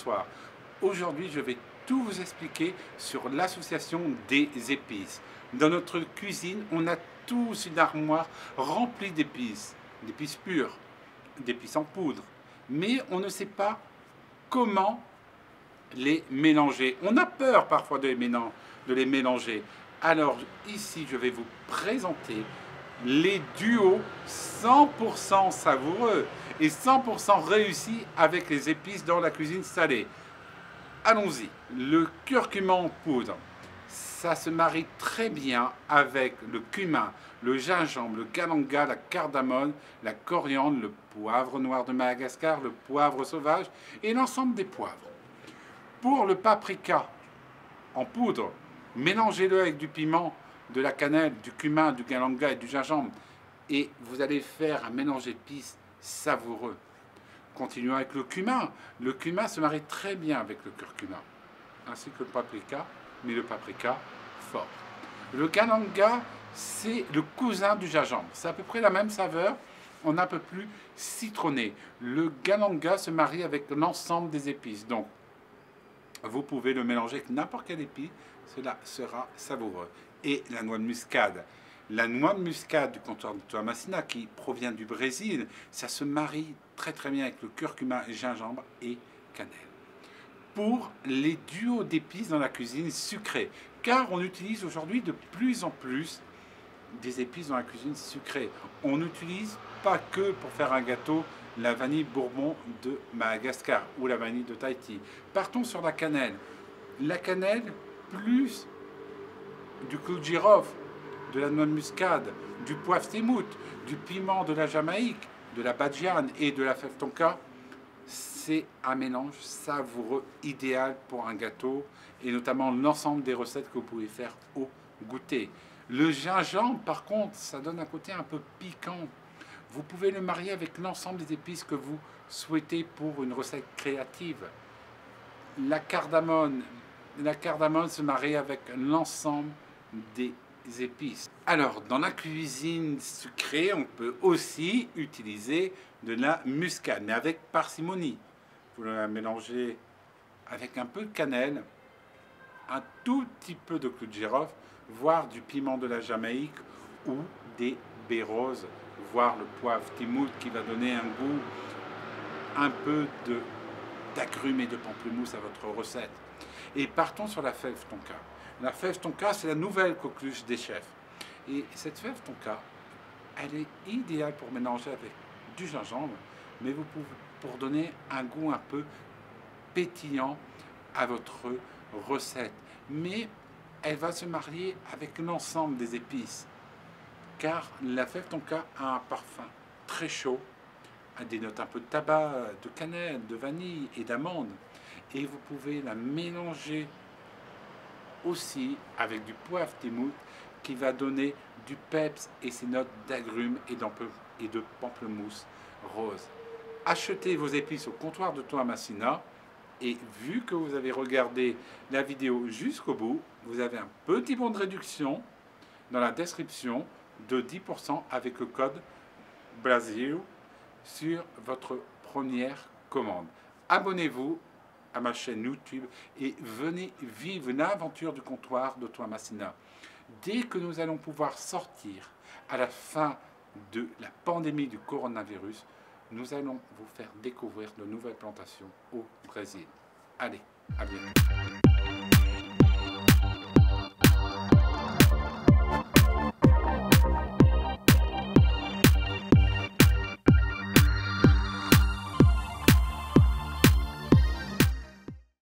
bonsoir. Aujourd'hui, je vais tout vous expliquer sur l'association des épices. Dans notre cuisine, on a tous une armoire remplie d'épices pures, d'épices en poudre. Mais on ne sait pas comment les mélanger. On a peur parfois de les mélanger. Alors ici, je vais vous présenter les duos 100% savoureux et 100% réussis avec les épices dans la cuisine salée. Allons-y. Le curcuma en poudre, ça se marie très bien avec le cumin, le gingembre, le galanga, la cardamome, la coriandre, le poivre noir de Madagascar, le poivre sauvage et l'ensemble des poivres. Pour le paprika en poudre, mélangez-le avec du piment, de la cannelle, du cumin, du galanga et du gingembre et vous allez faire un mélange d'épices savoureux. Continuons avec le cumin. Le cumin se marie très bien avec le curcuma, ainsi que le paprika, mais le paprika fort. Le galanga, c'est le cousin du gingembre. C'est à peu près la même saveur, on a un peu plus citronné. Le galanga se marie avec l'ensemble des épices. Donc, vous pouvez le mélanger avec n'importe quelle épice, cela sera savoureux. Et la noix de muscade. La noix de muscade du comptoir de Toamasina, qui provient du Brésil, ça se marie très très bien avec le curcuma, gingembre et cannelle. Pour les duos d'épices dans la cuisine sucrée, car on utilise aujourd'hui de plus en plus des épices dans la cuisine sucrée. On n'utilise pas que pour faire un gâteau la vanille bourbon de Madagascar ou la vanille de Tahiti. Partons sur la cannelle. La cannelle plus du clou de girofle, de la noix de muscade, du poivre sémout, du piment de la Jamaïque, de la badiane et de la fève tonka, c'est un mélange savoureux idéal pour un gâteau et notamment l'ensemble des recettes que vous pouvez faire au goûter. Le gingembre, par contre, ça donne un côté un peu piquant. Vous pouvez le marier avec l'ensemble des épices que vous souhaitez pour une recette créative. La cardamome se marie avec l'ensemble des épices. Alors, dans la cuisine sucrée, on peut aussi utiliser de la muscade, mais avec parcimonie. Vous la mélangez avec un peu de cannelle, un tout petit peu de clou de girofle, voire du piment de la Jamaïque ou des baies roses, voire le poivre timout qui va donner un goût un peu d'agrumes et de pamplemousse à votre recette. Et partons sur la fève tonka. La fève tonka, c'est la nouvelle coqueluche des chefs. Et cette fève tonka, elle est idéale pour mélanger avec du gingembre, mais vous pouvez, pour donner un goût un peu pétillant à votre recette. Mais elle va se marier avec l'ensemble des épices, car la fève tonka a un parfum très chaud, a des notes un peu de tabac, de cannelle, de vanille et d'amande. Et vous pouvez la mélanger aussi avec du poivre timout qui va donner du peps et ses notes d'agrumes et de pamplemousse rose. Achetez vos épices au comptoir de Toamasina et vu que vous avez regardé la vidéo jusqu'au bout, vous avez un petit bon de réduction dans la description de 10% avec le code Brasil sur votre première commande. Abonnez-vous à ma chaîne YouTube et venez vivre l'aventure du comptoir de Toamasina. Dès que nous allons pouvoir sortir à la fin de la pandémie du coronavirus, nous allons vous faire découvrir de nouvelles plantations au Brésil. Allez, à bientôt.